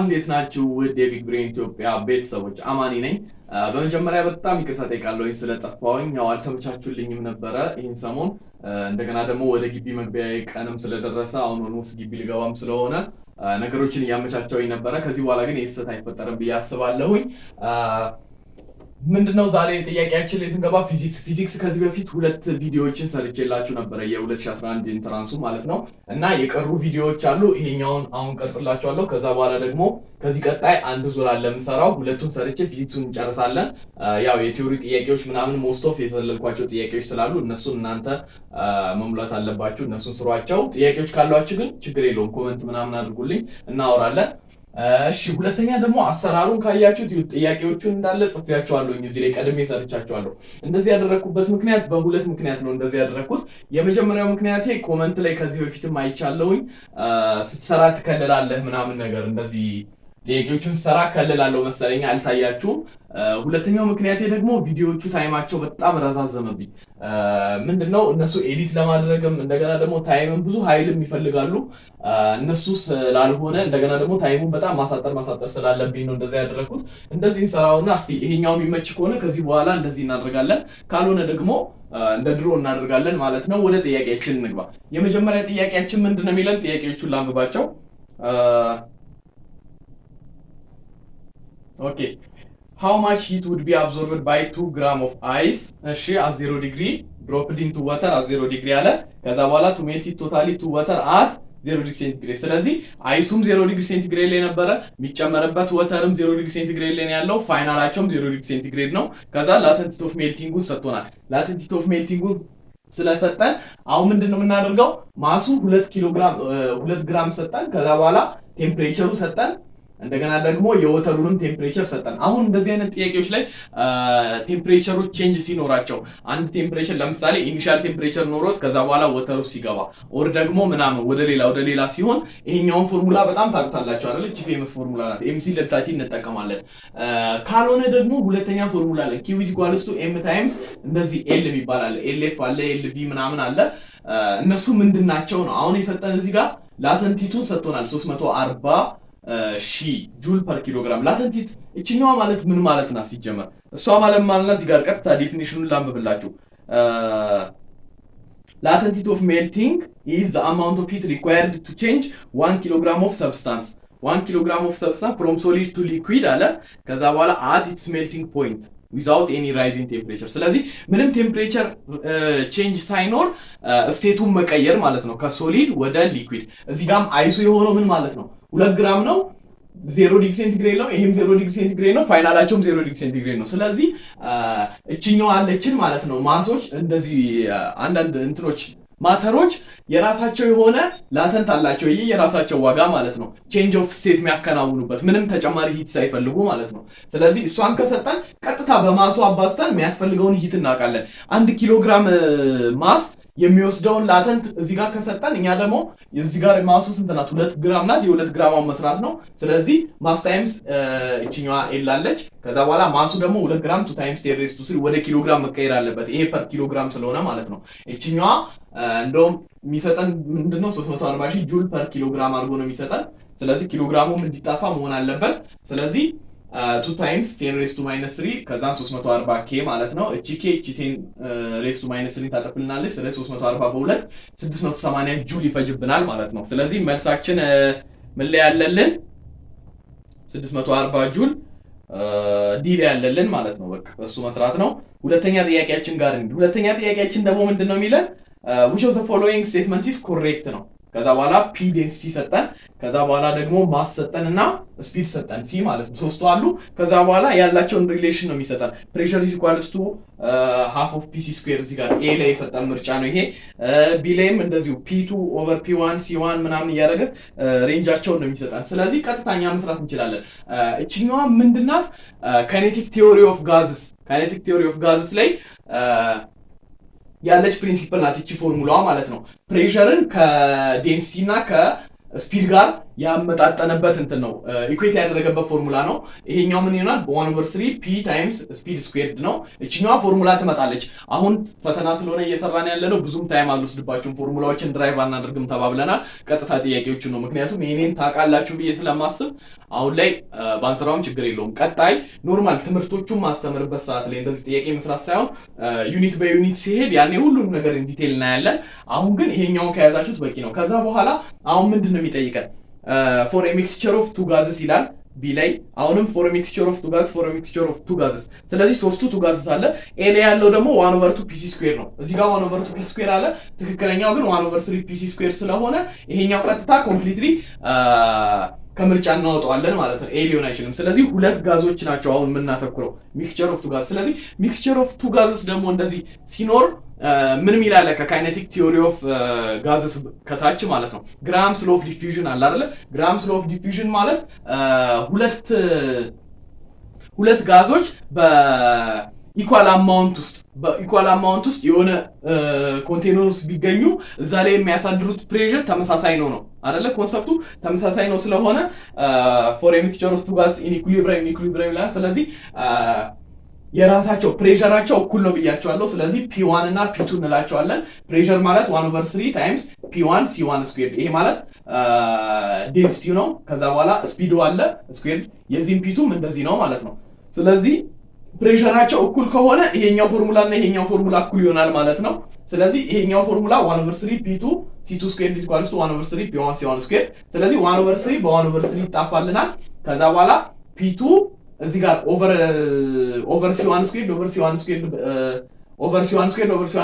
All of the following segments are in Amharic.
እንዴት ናችሁ? ውድ የቢግ ብሬን ኢትዮጵያ ቤተሰቦች አማኒ ነኝ። በመጀመሪያ በጣም ይቅርታ ጠይቃለሁኝ ስለጠፋሁኝ። ያው አልተመቻችሁልኝም ነበረ ይህን ሰሞን። እንደገና ደግሞ ወደ ግቢ መግቢያ ቀንም ስለደረሰ አሁን ኦልሞስት ግቢ ልገባም ስለሆነ ነገሮችን እያመቻቸውኝ ነበረ። ከዚህ በኋላ ግን የስህተት አይፈጠርም ብዬ አስባለሁኝ። ምንድነው ዛሬ ጥያቄያችን ላይ ስንገባ ፊዚክስ ከዚህ በፊት ሁለት ቪዲዮዎችን ሰርቼላችሁ ነበረ የ2011 ኢንትራንሱ ማለት ነው። እና የቀሩ ቪዲዮዎች አሉ። ይሄኛውን አሁን ቀርጽላችኋለሁ። ከዛ በኋላ ደግሞ ከዚህ ቀጣይ አንድ ዙር አለ የምሰራው። ሁለቱን ሰርቼ ፊዚክሱን እንጨርሳለን። ያው የቲዮሪ ጥያቄዎች ምናምን ሞስት ኦፍ የዘለልኳቸው ጥያቄዎች ስላሉ እነሱን እናንተ መሙላት አለባችሁ። እነሱን ስሯቸው። ጥያቄዎች ካሏችሁ ግን ችግር የለውም ኮሜንት ምናምን አድርጉልኝ፣ እናወራለን። እሺ ሁለተኛ ደግሞ አሰራሩን ካያችሁት ጥያቄዎቹን እንዳለ ጽፌያቸዋለሁ እዚህ ላይ ቀድሜ ሰርቻቸዋለሁ። እንደዚህ ያደረኩበት ምክንያት በሁለት ምክንያት ነው እንደዚህ ያደረኩት። የመጀመሪያው ምክንያቴ ኮሜንት ላይ ከዚህ በፊትም አይቻለሁኝ ስትሰራ ትከልላለህ ምናምን ነገር እንደዚህ ጥያቄዎቹን ሰራ ከልላለሁ መሰለኝ አልታያችሁም። ሁለተኛው ምክንያቴ ደግሞ ቪዲዮዎቹ ታይማቸው በጣም ረዛዘመብኝ። ምንድነው እነሱ ኤዲት ለማድረግም እንደገና ደግሞ ታይምን ብዙ ኃይልም ይፈልጋሉ። እነሱ ስላልሆነ እንደገና ደግሞ ታይሙን በጣም ማሳጠር ስላለብኝ ነው እንደዛ ያደረኩት። እንደዚህ እንሰራውና እስቲ ይሄኛው የሚመች ከሆነ ከዚህ በኋላ እንደዚህ እናደርጋለን፣ ካልሆነ ደግሞ እንደ ድሮ እናደርጋለን ማለት ነው። ወደ ጥያቄያችን እንግባ። የመጀመሪያ ጥያቄያችን ምንድነው የሚለን? ጥያቄዎቹን ላንብባቸው። Okay, how much heat would be absorbed by 2 grams of ice at 0 degree dropped into water at 0 degree አለ። ከዛ በኋላ to melt it totally to water at 0 degree centigrade። ስለዚህ አይሱም 0 degree centigrade ላይ ነበረ፣ የሚጨመርበት ወተርም 0 degree centigrade ላይ ያለው፣ ፋይናላቸውም 0 degree centigrade ነው። ከዛ latent heat of melting ሰጥቶናል። latent heat of melting ስለሰጠን አሁን ምንድነው የምናደርገው? ማሱ 2 ግራም ሰጠን። ከዛ በኋላ ቴምፕሬቸሩ ሰጠን። እንደገና ደግሞ የወተሩንም ቴምፕሬቸር ሰጠን። አሁን እንደዚህ አይነት ጥያቄዎች ላይ ቴምፕሬቸሮች ቼንጅ ሲኖራቸው አንድ ቴምፕሬቸር ለምሳሌ ኢኒሻል ቴምፕሬቸር ኖሮት ከዛ በኋላ ወተሩ ሲገባ ኦር ደግሞ ምናምን ወደ ሌላ ሲሆን ይሄኛውን ፎርሙላ በጣም ታውቁታላችሁ አይደል? እቺ ፌመስ ፎርሙላ ናት። ኤምሲ ለልሳቲ እንጠቀማለን። ካልሆነ ደግሞ ሁለተኛ ፎርሙላ አለ Q = M ታይምስ እንደዚህ L ይባላል። LF አለ LV ምናምን አለ። እነሱ ምንድናቸው ነው? አሁን የሰጠን እዚህ ጋር ላተንቲቱን ሰጥቶናል 340 ሺህ ጁል ፐር ኪሎግራም። ላተንት ሂት እቺኛዋ ማለት ምን ማለት ናት ሲጀመር? እሷ ማለት እዚህ ጋር ቀጥታ ዴፊኒሽኑን ላንብብላችሁ። latent heat of melting is the amount of heat required to change 1 kilogram of substance 1 kilogram of substance from solid to liquid አለ። ከዛ በኋላ at its melting point without any rising temperature። ስለዚህ ምንም ቴምፕሬቸር ቼንጅ ሳይኖር ስቴቱን መቀየር ማለት ነው ከሶሊድ ወደ ሊኩዊድ። እዚህ ጋርም አይሱ የሆነው ምን ማለት ነው? 2 ግራም ነው፣ 0 ዲግሪ ሴንቲግሬድ ነው። ይሄም 0 ዲግሪ ሴንቲግሬድ ነው። ፋይናላቸውም 0 ዲግሪ ሴንቲግሬድ ነው። ስለዚህ እቺኛው አለችን ማለት ነው። ማሶች እንደዚህ አንዳንድ እንትኖች ማተሮች የራሳቸው የሆነ ላተንት አላቸው። ይሄ የራሳቸው ዋጋ ማለት ነው። ቼንጅ ኦፍ ስቴት የሚያከናውኑበት ምንም ተጨማሪ ሂት ሳይፈልጉ ማለት ነው። ስለዚህ እሷን ከሰጠን ቀጥታ በማሱ አባዝተን የሚያስፈልገውን ሂት እናውቃለን። 1 ኪሎ ግራም ማስ የሚወስደውን ላተንት እዚህ ጋር ከሰጠን እኛ ደግሞ እዚህ ጋር ማሱ ስንት ናት? 2 ግራም ናት። የ2 ግራማውን መስራት ነው። ስለዚህ ማስ ታይምስ እቺኛዋ ኤል አለች። ከዛ በኋላ ማሱ ደግሞ 2 ግራም 2 ታይምስ 10 ሬዝ ቱ 3 ወደ ኪሎ ግራም መቀየር አለበት። ይሄ ፐር ኪሎ ግራም ስለሆነ ማለት ነው። እቺኛዋ እንደውም የሚሰጠን ምንድነው 340 ሺህ ጁል ፐር ኪሎ ግራም አድርጎ ነው የሚሰጠን። ስለዚህ ኪሎ ግራሙም እንዲጣፋ መሆን አለበት። ስለዚህ 2 ታይምስ 10 ሬዝ ቱ -3 ከዛ 340 ኬ ማለት ነው። እቺ ኬ እቺ 10 ሬዝ ቱ -3 ታጠፍልናለች። ስለዚህ 340 በ2 680 ጁል ይፈጅብናል ማለት ነው። ስለዚህ መልሳችን ምን ላይ ያለልን? 640 ጁል ዲ ላይ ያለልን ማለት ነው። በቃ በሱ መስራት ነው። ሁለተኛ ጥያቄያችን ጋር እንዴ። ሁለተኛ ጥያቄያችን ደግሞ ምንድነው የሚለን? which of the following statement is correct ነው። ከዛ በኋላ ፒ ዴንሲቲ ሰጠን። ከዛ በኋላ ደግሞ ማስ ሰጠንና ስፒድ ሰጠን ሲ ማለት ነው። ሶስቱ አሉ። ከዛ በኋላ ያላቸውን ሪሌሽን ነው የሚሰጠን። ፕሬሸር ኢዝ ኢኳልስ ቱ ሃፍ ኦፍ ፒሲ ስኩዌር እዚህ ጋር ኤ ላይ የሰጠን ምርጫ ነው ይሄ። ቢ ላይም እንደዚሁ ፒ2 ኦቨር ፒ1 ሲ1 ምናምን እያደረገ ሬንጃቸውን ነው የሚሰጠን። ስለዚህ ቀጥታኛ መስራት እንችላለን። እቺኛዋ ምንድናት? ካይኔቲክ ቲዮሪ ኦፍ ጋዝስ ላይ ያለች ፕሪንሲፕል ናት እቺ ፎርሙላዋ ማለት ነው። ፕሬሸርን ከዴንሲቲ እና ከስፒድ ጋር ያመጣጠነበት እንትን ነው ኢኩዌት ያደረገበት ፎርሙላ ነው። ይሄኛው ምን ይሆናል 1/3 p ታይምስ ስፒድ ስኩዌርድ ነው። እቺኛዋ ፎርሙላ ትመጣለች። አሁን ፈተና ስለሆነ እየሰራን ያለነው ብዙም ታይም አልወስድባችሁም፣ ፎርሙላዎችን ድራይቭ አናደርግም ተባብለናል። ቀጥታ ጥያቄዎችን ነው ምክንያቱም ይሄንን ታውቃላችሁ ብዬ ስለማስብ አሁን ላይ ባንሰራውም ችግር የለውም። ቀጣይ ኖርማል ትምህርቶቹን ማስተምርበት ሰዓት ላይ እንደዚህ ጥያቄ መስራት ሳይሆን ዩኒት በዩኒት ሲሄድ ያኔ ሁሉም ነገር ኢን ዲቴል እናያለን። አሁን ግን ይሄኛውን ከያዛችሁት በቂ ነው። ከዛ በኋላ አሁን ምንድነው የሚጠይቀን for a mixture of two gases ይላል ቢ ላይ አሁንም for a mixture of two gases ስለዚህ ሶስቱ two gases አለ። ኤ ላይ ያለው ደግሞ 1/2 pc ስኩዌር ነው። እዚህ ጋር 1/2 pc ስኩዌር አለ። ትክክለኛው ግን 1/3 pc ስኩዌር ስለሆነ ይሄኛው ቀጥታ ኮምፕሊትሊ ከምርጫ እናወጣዋለን ማለት ነው። ኤ ሊሆን አይችልም። ስለዚህ ሁለት ጋዞች ናቸው አሁን የምናተኩረው ሚክስቸር ኦፍ ቱ ጋዝ። ስለዚህ ሚክስቸር ኦፍ ቱ ጋዝስ ደግሞ እንደዚህ ሲኖር ምን ሚላለ ከካይኔቲክ ቲዮሪ ኦፍ ጋዝስ ከታች ማለት ነው ግራምስ ሎ ኦፍ ዲፊውዥን አለ አይደለ? ግራምስ ሎ ኦፍ ዲፊውዥን ማለት ሁለት ጋዞች በኢኳል አማውንት ውስጥ የሆነ ኮንቴነር ውስጥ ቢገኙ እዛ ላይ የሚያሳድሩት ፕሬሸር ተመሳሳይ ነው አይደለ? ኮንሰፕቱ ተመሳሳይ ነው። ስለሆነ ፎር ኤ ሚክስቸር ኦፍ ቱ ጋዝ ኢን ኢኩሊብሪየም ይላል። ስለዚህ የራሳቸው ፕሬሸራቸው እኩል ነው ብያቸዋለሁ። ስለዚህ P1 እና P2 እንላቸዋለን። ፕሬሸር ማለት 1/3 ታይምስ P1 C1 ስኩዌርድ። ይሄ ማለት ዴንሲቲው ነው። ከዛ በኋላ ስፒዱ አለ ስኩዌርድ። የዚህም P2ም እንደዚህ ነው ማለት ነው። ስለዚህ ፕሬሸራቸው እኩል ከሆነ ይሄኛው ፎርሙላ እና ይሄኛው ፎርሙላ እኩል ይሆናል ማለት ነው። ስለዚህ ይሄኛው ፎርሙላ 1/3 P2 C2 ስኩዌርድ ኢኳልስ ቱ 1/3 P1 C1 ስኩዌርድ። ስለዚህ 1/3 በ1/3 ይጣፋልናል። ከዛ በኋላ P2 እዚህ ጋር ኦቨር C1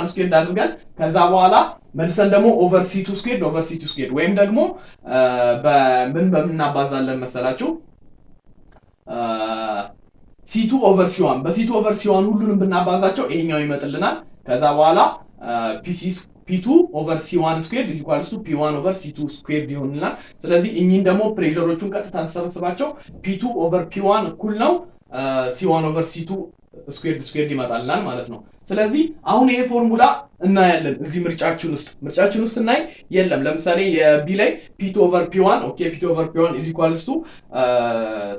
ስኩዌርድ አድርገን ከዛ በኋላ መልሰን ደግሞ ኦቨር C2 ስኩዌርድ ወይም ደግሞ በምናባዛለን መሰላችሁ C2 ኦቨር C1 በC2 ኦቨር C1 ሁሉንም ብናባዛቸው ይሄኛው ይመጥልናል። ከዛ በኋላ P2 ኦቨር C1 ስኩዌርድ ኢኳልስ ቱ P1 ኦቨር C2 ስኩዌርድ ይሆንልናል። ስለዚህ እኚህን ደግሞ ፕሬሸሮቹን ቀጥታ ተሰብስባቸው P2 ኦቨር P1 እኩል ነው C1 ኦቨር C2 ስኩዌርድ ይመጣልናል ማለት ነው። ስለዚህ አሁን ይሄ ፎርሙላ እናያለን እዚህ ምርጫችን ውስጥ እናይ የለም። ለምሳሌ የቢ ላይ P2 ኦቨር P1 ኦኬ P2 ኦቨር P1 ኢኳልስ ቱ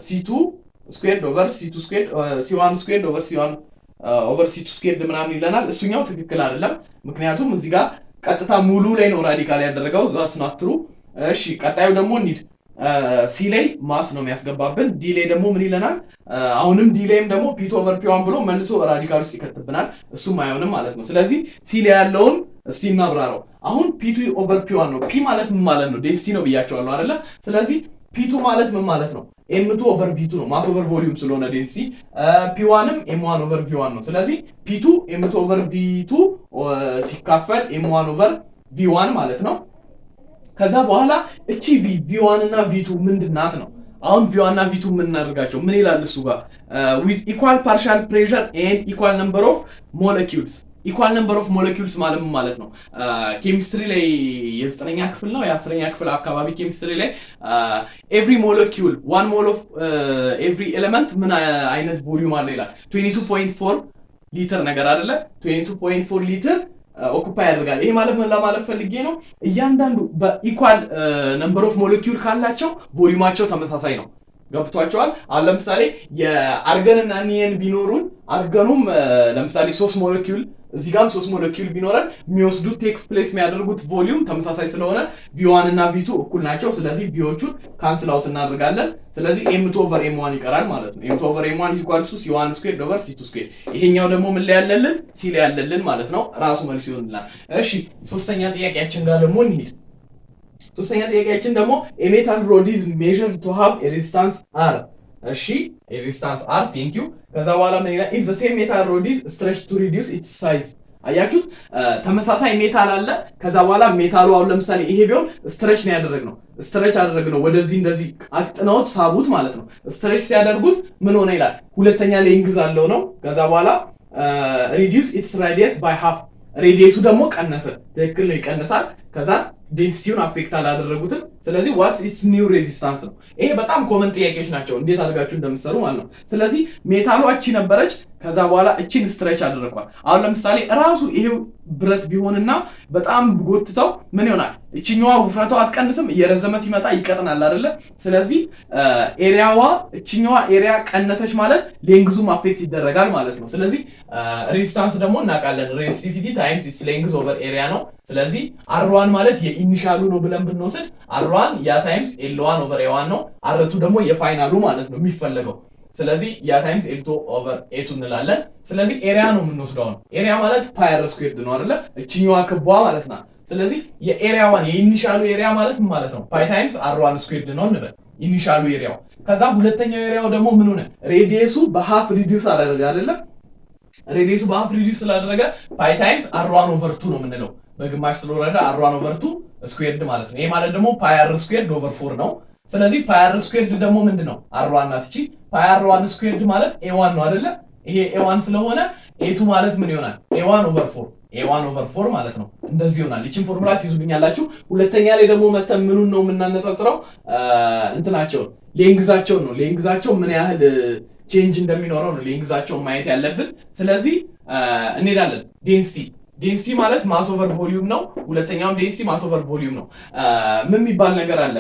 C2 ስኩዌርድ ኦቨር C2 ስኩዌርድ C1 ስኩዌርድ ኦቨር C1 ኦቨር C2 ስኩዌርድ ምናምን ይለናል። እሱኛው ትክክል አይደለም፣ ምክንያቱም እዚህ ጋር ቀጥታ ሙሉ ላይ ነው ራዲካል ያደረገው ዛስ ናት ትሩ። እሺ ቀጣዩ ደግሞ እንሂድ። ሲ ላይ ማስ ነው የሚያስገባብን። ዲ ላይ ደግሞ ምን ይለናል? አሁንም ዲ ላይም ደግሞ P2 ኦቨር P1 ብሎ መልሶ ራዲካል ውስጥ ይከትብናል። እሱም አይሆንም ማለት ነው። ስለዚህ ሲ ላይ ያለውን እስቲ እናብራራው። አሁን P2 ኦቨር P1 ነው። ፒ ማለት ምን ማለት ነው? ዴንሲቲ ነው ብያቸዋለሁ አይደለ? ስለዚህ P2 ማለት ምን ማለት ነው? M2 ኦቨር V2 ነው፣ ማስ ኦቨር ቮሊዩም ስለሆነ ዴንሲቲ። P1ም M1 ኦቨር V1 ነው። ስለዚህ P2 M2 ኦቨር V2 ሲካፈል M1 ኦቨር V1 ማለት ነው። ከዛ በኋላ እቺ V1 እና V2 ምንድናት ነው? አሁን V1 እና V2 ምን እናደርጋቸው? ምን ይላል እሱ ጋር with equal partial pressure and equal number of molecules ኢኳል ነምበር ኦፍ ሞለኪውልስ ማለት ነው። ኬሚስትሪ ላይ የ9ኛ ክፍል ነው የ10ኛ ክፍል አካባቢ ኬሚስትሪ ላይ ኤቭሪ ሞለኪውል 1 ሞል ኦፍ ኤቭሪ ኤሌመንት ምን አይነት ቮሊዩም አለው ይላል። 22.4 ሊትር ነገር አይደለ? 22.4 ሊትር ኦኩፓይ ያደርጋል። ይሄ ማለት ምን ለማለት ፈልጌ ነው? እያንዳንዱ በኢኳል ነምበር ኦፍ ሞለኪውል ካላቸው ቮሊዩማቸው ተመሳሳይ ነው። ገብቷቸዋል። አሁን ለምሳሌ የአርገን እና ኒየን ቢኖሩን አርገኑም ለምሳሌ 3 ሞለኪውል እዚህ ጋርም 3 ሞለኪውል ቢኖረን የሚወስዱት ቴክስ ፕሌስ የሚያደርጉት ቮሊዩም ተመሳሳይ ስለሆነ V1 እና V2 እኩል ናቸው። ስለዚህ ቪዎቹን ካንስል አውት እናደርጋለን። ስለዚህ M2 ኦቨር M1 ይቀራል ማለት ነው። M2 ኦቨር M1 ኢኳልስ ቱ C1 ስኩዌርድ ኦቨር C2 ስኩዌርድ። ይሄኛው ደግሞ ምን ላይ ያለልን? ሲ ላይ ያለልን ማለት ነው። ራሱ መልስ ይሆንልናል። እሺ ሶስተኛ ጥያቄያችን ጋር ደግሞ እንሂድ። ሶስተኛ ጥያቄያችን ደግሞ a metal rod is measured to have a resistance R። እሺ a resistance R ቴንክ ዩ። ከዛ በኋላ ምን ይላል? if the same metal rod is stretched to reduce its size። አያችሁት? ተመሳሳይ ሜታል አለ። ከዛ በኋላ ሜታሉ አሁን ለምሳሌ ይሄ ቢሆን ስትሬች ነው ያደረግነው። ስትሬች አደረግነው ወደዚህ እንደዚህ አቅጥነውት ሳቡት ማለት ነው። ስትሬች ሲያደርጉት ምን ሆነ ይላል? ሁለተኛ ሌንግዝ አለው ነው። ከዛ በኋላ reduce its radius by half። ሬዲየሱ ደግሞ ቀነሰ። ትክክል ነው፣ ይቀንሳል። ከዛ ዴንሲቲውን አፌክት አላደረጉትም። ስለዚህ ዋትስ ኢትስ ኒው ሬዚስታንስ ነው። ይሄ በጣም ኮመን ጥያቄዎች ናቸው፣ እንዴት አድርጋችሁ እንደምትሰሩ ማለት ነው። ስለዚህ ሜታሏ እቺ ነበረች። ከዛ በኋላ እቺን ስትሬች አደረኳል። አሁን ለምሳሌ ራሱ ይሄው ብረት ቢሆንና በጣም ጎትተው ምን ይሆናል? እቺኛዋ ውፍረቷ አትቀንስም፣ እየረዘመ ሲመጣ ይቀጥናል አይደለ? ስለዚህ ኤሪያዋ እቺኛዋ ኤሪያ ቀነሰች ማለት ሌንግዙም አፌክት ይደረጋል ማለት ነው። ስለዚህ ሬዚስታንስ ደግሞ እናውቃለን፣ ሬዚስቲቪቲ ታይምስ ኢትስ ሌንግዝ ኦቨር ኤሪያ ነው። ስለዚህ R1 ማለት የኢኒሻሉ ነው ብለን ብንወስድ R1 ያ ታይምስ L1 ኦቨር A1 ነው። R2 ደግሞ የፋይናሉ ማለት ነው የሚፈለገው። ስለዚህ ያ ታይምስ L2 ኦቨር A2 እንላለን። ስለዚህ ኤሪያ ነው የምንወስደው ነው። ኤሪያ ማለት ፓይ አር ስኩዌርድ ነው አይደለ? እቺኛዋ ክቧ ማለት ነው። ስለዚህ የኤሪያዋን የኢኒሻሉ ኤሪያ ማለት ምን ማለት ነው? ፓይ ታይምስ R1 ስኩዌርድ ነው እንበል ኢኒሻሉ ኤሪያው። ከዛ ሁለተኛው ኤሪያው ደግሞ ምን ሆነ? ሬዲየሱ በሃፍ ሪዲዩስ አደረገ አይደለ? ሬዲየሱ በሃፍ ሪዲዩስ ስላደረገ ፓይ ታይምስ R1 ኦቨር 2 ነው የምንለው። በግማሽ ስለወረደ R1 ኦቨር 2 ስኩዌርድ ማለት ነው። ይሄ ማለት ደግሞ ፓይ አር ስኩዌርድ ኦቨር 4 ነው። ስለዚህ ፓይ አር ስኩዌርድ ደግሞ ምንድነው? R1 ናት እቺ። ፓይ R1 ስኩዌርድ ማለት A1 ነው አይደለ? ይሄ A1 ስለሆነ A2 ማለት ምን ይሆናል? A1 ኦቨር 4 A1 ኦቨር 4 ማለት ነው። እንደዚህ ይሆናል። እቺን ፎርሙላ ትይዙልኛላችሁ። ሁለተኛ ላይ ደግሞ መተን ምኑን ነው የምናነጻጽረው? እንትናቸው ሌንግዛቸው ነው። ሌንግዛቸው ምን ያህል ቼንጅ እንደሚኖረው ነው ሌንግዛቸው ማየት ያለብን። ስለዚህ እንሄዳለን። ዴንሲቲ ማለት ማስ ኦቨር ቮሊዩም ነው። ሁለተኛውም ዴንሲቲ ማስ ኦቨር ቮሊዩም ነው። ምን የሚባል ነገር አለ?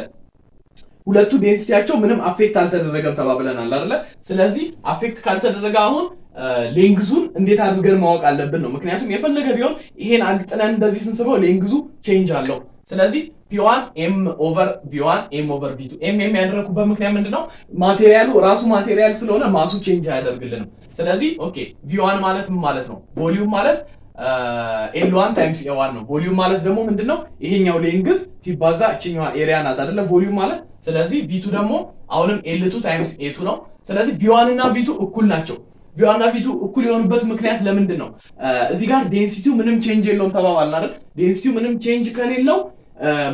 ሁለቱ ዴንሲቲያቸው ምንም አፌክት አልተደረገም ተባብለናል አይደለ? ስለዚህ አፌክት ካልተደረገ አሁን ሌንግዙን እንዴት አድርገን ማወቅ አለብን ነው። ምክንያቱም የፈለገ ቢሆን ይሄን አግጥነን እንደዚህ ስንስበው ሌንግዙ ቼንጅ አለው። ስለዚህ P1 M ኦቨር V1 M ኦቨር V2 M ያደረኩበት ምክንያት ምንድነው? ማቴሪያሉ ራሱ ማቴሪያል ስለሆነ ማሱ ቼንጅ አያደርግልንም። ስለዚህ ኦኬ V1 ማለት ምን ማለት ነው? ቮሊዩም ማለት L1 ታይምስ A1 ነው። ቮሊዩም ማለት ደግሞ ምንድነው? ይሄኛው ሌንግዝ ሲባዛ እቺኛዋ ኤሪያ ናት አይደለ? ቮሊዩም ማለት። ስለዚህ V2 ደግሞ አሁንም L2 ታይምስ A2 ነው። ስለዚህ V1 እና V2 እኩል ናቸው። V1 እና V2 እኩል የሆኑበት ምክንያት ለምንድን ነው? እዚህ ጋር ዴንሲቲው ምንም ቼንጅ የለውም ተባባልን አይደል? ዴንሲቲው ምንም ቼንጅ ከሌለው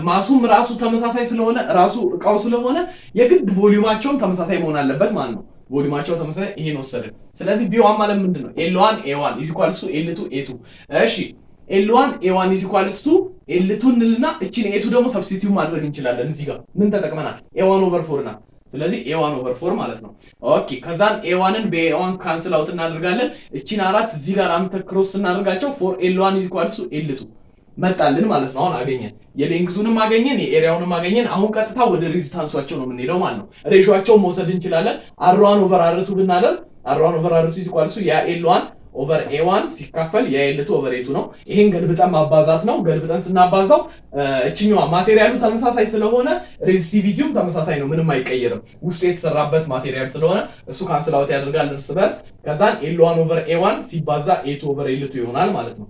ማሱም ራሱ ተመሳሳይ ስለሆነ ራሱ እቃው ስለሆነ የግድ ቮሊዩማቸውን ተመሳሳይ መሆን አለበት ማለት ነው። ቮሊዩማቸው ተመሳሳይ ይሄን ወሰድን። ስለዚህ V1 ማለት ምንድነው? L1 A1 L2 A2። እሺ L1 A1 L2 እንልና እቺን A2 ደግሞ ሰብስቲቲዩት ማድረግ እንችላለን። እዚህ ጋር ምን ተጠቅመናል? A1 ኦቨር 4 ናት። ስለዚህ A1 ኦቨር 4 ማለት ነው። ኦኬ ከዛን A1ን በA1 ካንስል አውት እናደርጋለን። እቺን አራት እዚህ ጋር አምተክሮስ እናደርጋቸው 4L1 L2 መጣልን ማለት ነው። አሁን አገኘን፣ የሌንግዙንም አገኘን፣ የኤሪያውንም አገኘን። አሁን ቀጥታ ወደ ሬዚስታንሷቸው ነው የምንሄደው ማለት ነው። ሬሾአቸውን መውሰድ እንችላለን። R1 ኦቨር R2 ብናደርግ R1 ኦቨር R2 ያ L1 ኦቨር A1 ሲካፈል ያ L2 ኦቨር A2 ነው። ይሄን ገልብጠን ማባዛት ነው። ገልብጠን ስናባዛው እቺኛዋ ማቴሪያሉ ተመሳሳይ ስለሆነ ሬዚስቲቪቲውም ተመሳሳይ ነው፣ ምንም አይቀየርም። ውስጡ የተሰራበት ማቴሪያል ስለሆነ እሱ ካንስል አውት ያደርጋል እርስ በርስ። ከዛን L1 ኦቨር A1 ሲባዛ A2 ኦቨር A2 ይሆናል ማለት ነው።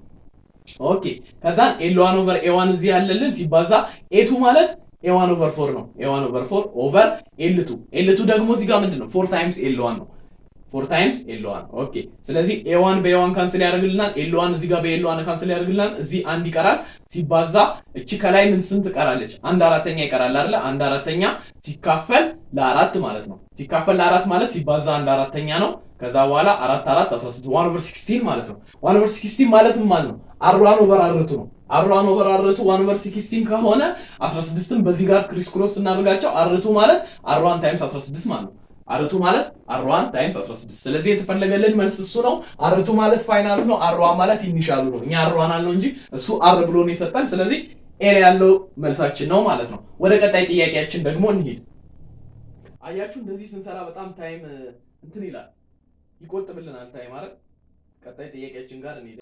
ኦኬ ከዛን L1 ኦቨር A1 እዚህ ያለልን ሲባዛ A2 ማለት A1 ኦቨር 4 ነው። A1 ኦቨር 4 ኦቨር L2 ደግሞ እዚህ ጋር ምንድነው? 4 ታይምስ L1 ነው። 4 ታይምስ L1 ኦኬ። ስለዚህ A1 በA1 ካንስል ያደርግልናል። L1 እዚህ ጋር በL1 ካንስል ያደርግልናል። እዚህ አንድ ይቀራል። ሲባዛ እቺ ከላይ ምን ስንት ቀራለች? 1/4 ይቀራል አይደለ? 1/4 ሲካፈል ለ4 ማለት ነው። ሲካፈል ለ4 ማለት ሲባዛ 1/4 ነው። ከዛ በኋላ 4 16 1 ኦቨር 16 ማለት ነው። 1 ኦቨር 16 ማለት ምን ማለት ነው? R1 ኦቨር R2 ነው። R1 ኦቨር R2 1 ኦቨር 16 ከሆነ 16ን በዚህ ጋር ክሪስ ክሮስ እናደርጋቸው R2 ማለት R1 ታይምስ 16 ማለት ነው። R2 ማለት R1 ታይምስ 16። ስለዚህ የተፈለገልን መልስ እሱ ነው። R2 ማለት ፋይናሉ ነው። R1 ማለት ኢኒሻሉ ነው። እኛ R1 አልነው እንጂ እሱ R ብሎ ነው የሰጠን። ስለዚህ ኤሪያ ያለው መልሳችን ነው ማለት ነው። ወደ ቀጣይ ጥያቄያችን ደግሞ እንሂድ። አያችሁ እንደዚህ ስንሰራ በጣም ታይም እንትን ይላል፣ ይቆጥብልናል ታይም አይደል? ቀጣይ ጥያቄያችን ጋር እንሂድ።